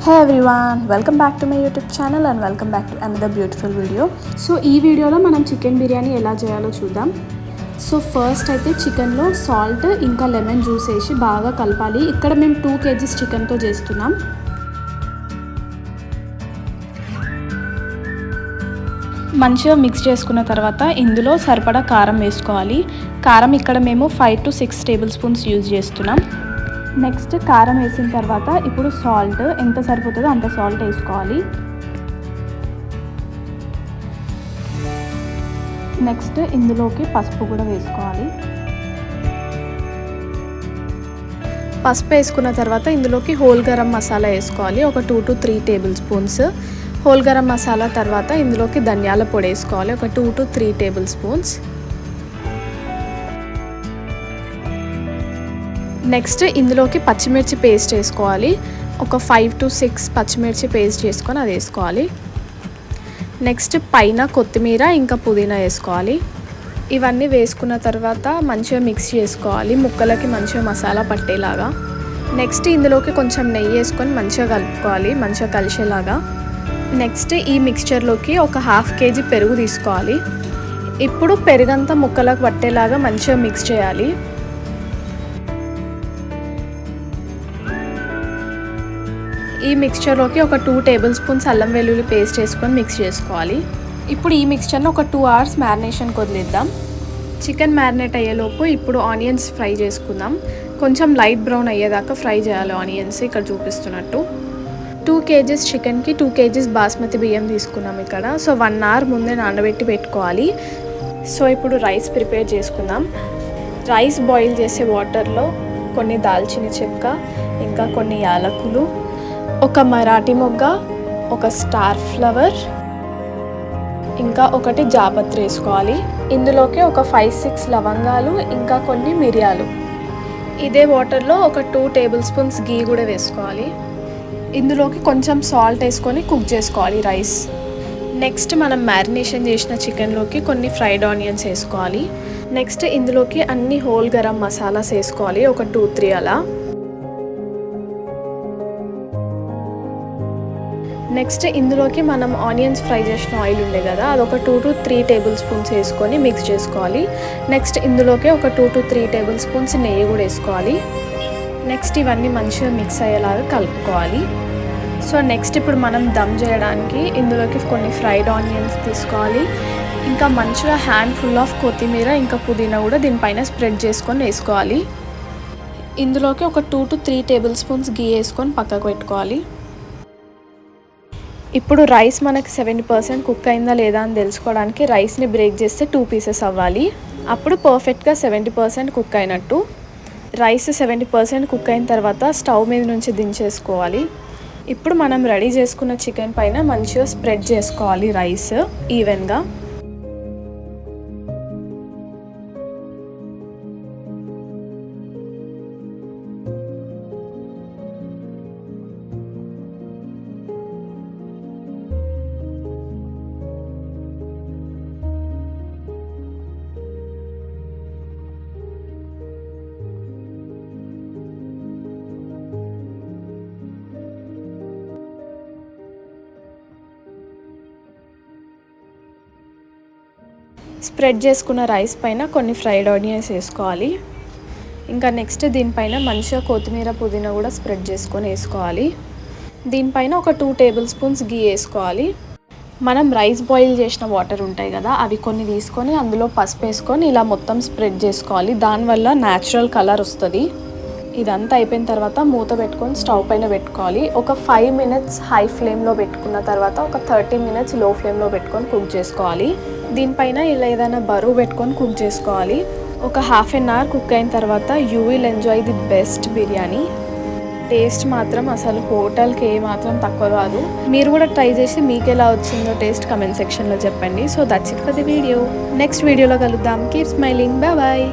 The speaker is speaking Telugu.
Hey everyone, welcome back to my YouTube channel and welcome back to another beautiful video. So ఈ వీడియోలో మనం చికెన్ బిర్యానీ ఎలా చేయాలో చూద్దాం. సో ఫస్ట్ అయితే చికెన్లో సాల్ట్ ఇంకా లెమన్ జ్యూస్ వేసి బాగా కలపాలి. ఇక్కడ మేము 2 kgs చికెన్తో చేస్తున్నాం. మంచిగా మిక్స్ చేసుకున్న తర్వాత ఇందులో సరిపడా కారం వేసుకోవాలి. కారం ఇక్కడ మేము 5 to 6 tablespoons యూజ్ చేస్తున్నాం. నెక్స్ట్ కారం వేసిన తర్వాత ఇప్పుడు సాల్ట్ ఎంత సరిపోతుందో అంత సాల్ట్ వేసుకోవాలి. నెక్స్ట్ ఇందులోకి పసుపు కూడా వేసుకోవాలి. పసుపు వేసుకున్న తర్వాత ఇందులోకి హోల్ గరం మసాలా వేసుకోవాలి. ఒక 2 to 3 tablespoons. Whole garam masala తర్వాత ఇందులోకి ధనియాల పొడి వేసుకోవాలి. ఒక 2 to 3 tablespoons. నెక్స్ట్ ఇందులోకి పచ్చిమిర్చి పేస్ట్ వేసుకోవాలి. ఒక 5 to 6 పచ్చిమిర్చి పేస్ట్ చేసుకొని అది వేసుకోవాలి. నెక్స్ట్ పైన కొత్తిమీర ఇంకా పుదీనా వేసుకోవాలి. ఇవన్నీ వేసుకున్న తర్వాత మంచిగా మిక్స్ చేసుకోవాలి, ముక్కలకి మంచిగా మసాలా పట్టేలాగా. నెక్స్ట్ ఇందులోకి కొంచెం నెయ్యి వేసుకొని మంచిగా కలుపుకోవాలి, మంచిగా కలిసేలాగా. నెక్స్ట్ ఈ మిక్స్చర్లోకి ఒక 1/2 kg పెరుగు తీసుకోవాలి. ఇప్పుడు పెరుగంతా ముక్కలకు పట్టేలాగా మంచిగా మిక్స్ చేయాలి. ఈ మిక్స్చర్లోకి ఒక 2 tablespoons అల్లం వెల్లుల్లి పేస్ట్ వేసుకొని మిక్స్ చేసుకోవాలి. ఇప్పుడు ఈ మిక్స్చర్ని ఒక 2 hours మ్యారినేషన్కి వదిలేద్దాం. చికెన్ మ్యారినేట్ అయ్యేలోపు ఇప్పుడు ఆనియన్స్ ఫ్రై చేసుకుందాం. కొంచెం లైట్ బ్రౌన్ అయ్యేదాకా ఫ్రై చేయాలి ఆనియన్స్, ఇక్కడ చూపిస్తున్నట్టు. 2 kgs చికెన్కి 2 kgs బాస్మతి బియ్యం తీసుకున్నాం ఇక్కడ. సో 1 hour ముందే నానబెట్టి పెట్టుకోవాలి. సో ఇప్పుడు రైస్ ప్రిపేర్ చేసుకుందాం. రైస్ బాయిల్ చేసే వాటర్లో కొన్ని దాల్చిన చెక్క, ఇంకా కొన్ని యాలకులు, ఒక మరాఠీ మొగ్గ, ఒక స్టార్ ఫ్లవర్, ఇంకా ఒకటి జాపత్రి వేసుకోవాలి. ఇందులోకి ఒక 5-6 లవంగాలు, ఇంకా కొన్ని మిరియాలు. ఇదే వాటర్లో ఒక 2 tablespoons గీ కూడా వేసుకోవాలి. ఇందులోకి కొంచెం సాల్ట్ వేసుకొని కుక్ చేసుకోవాలి రైస్. నెక్స్ట్ మనం మ్యారినేషన్ చేసిన చికెన్లోకి కొన్ని ఫ్రైడ్ ఆనియన్స్ వేసుకోవాలి. నెక్స్ట్ ఇందులోకి అన్ని హోల్ గరం మసాలాస్ వేసుకోవాలి, ఒక 2-3 అలా. నెక్స్ట్ ఇందులోకి మనం ఆనియన్స్ ఫ్రై చేసిన ఆయిల్ ఉండే కదా, అదొక 2 to 3 tablespoons వేసుకొని మిక్స్ చేసుకోవాలి. నెక్స్ట్ ఇందులోకి ఒక 2 to 3 tablespoons నెయ్యి కూడా వేసుకోవాలి. నెక్స్ట్ ఇవన్నీ మంచిగా మిక్స్ అయ్యేలాగా కలుపుకోవాలి. సో నెక్స్ట్ ఇప్పుడు మనం దమ్ చేయడానికి ఇందులోకి కొన్ని ఫ్రైడ్ ఆనియన్స్ తీసుకోవాలి. ఇంకా మంచిగా హ్యాండ్ ఫుల్ ఆఫ్ కొత్తిమీర ఇంకా పుదీనా కూడా దీనిపైన స్ప్రెడ్ చేసుకొని వేసుకోవాలి. ఇందులోకి ఒక 2 to 3 tablespoons గీ వేసుకొని పక్కకు పెట్టుకోవాలి. ఇప్పుడు రైస్ మనకి 70% కుక్ అయిందా లేదా అని తెలుసుకోవడానికి రైస్ని బ్రేక్ చేస్తే 2 pieces అవ్వాలి. అప్పుడు పర్ఫెక్ట్గా 70% కుక్ అయినట్టు. రైస్ 70% కుక్ అయిన తర్వాత స్టవ్ మీద నుంచి దించేసుకోవాలి. ఇప్పుడు మనం రెడీ చేసుకున్న చికెన్ పైన మంచిగా స్ప్రెడ్ చేసుకోవాలి రైస్ ఈవెన్గా. స్ప్రెడ్ చేసుకున్న రైస్ పైన కొన్ని ఫ్రైడ్ ఆనియన్స్ వేసుకోవాలి. ఇంకా నెక్స్ట్ దీనిపైన మంచిగా కొత్తిమీర పుదీనా కూడా స్ప్రెడ్ చేసుకొని వేసుకోవాలి. దీనిపైన ఒక 2 tablespoons గీ వేసుకోవాలి. మనం రైస్ బాయిల్ చేసిన వాటర్ ఉంటాయి కదా, అవి కొన్ని తీసుకొని అందులో పసుపు వేసుకొని ఇలా మొత్తం స్ప్రెడ్ చేసుకోవాలి. దానివల్ల న్యాచురల్ కలర్ వస్తుంది. ఇదంతా అయిపోయిన తర్వాత మూత పెట్టుకొని స్టవ్ పైన పెట్టుకోవాలి. ఒక 5 minutes హై ఫ్లేమ్లో పెట్టుకున్న తర్వాత ఒక 30 minutes లో ఫ్లేమ్లో పెట్టుకొని కుక్ చేసుకోవాలి. దీనిపైన ఇలా ఏదైనా బరువు పెట్టుకొని కుక్ చేసుకోవాలి. ఒక 1/2 hour కుక్ అయిన తర్వాత you will enjoy the best biryani. Taste మాత్రం అసలు హోటల్కి మాత్రం తక్కువ కాదు. మీరు కూడా ట్రై చేసి మీకు ఎలా వచ్చిందో టేస్ట్ కమెంట్ సెక్షన్లో చెప్పండి. So that's it for the video. Next వీడియోలో కలుద్దాం. Keep smiling. Bye bye.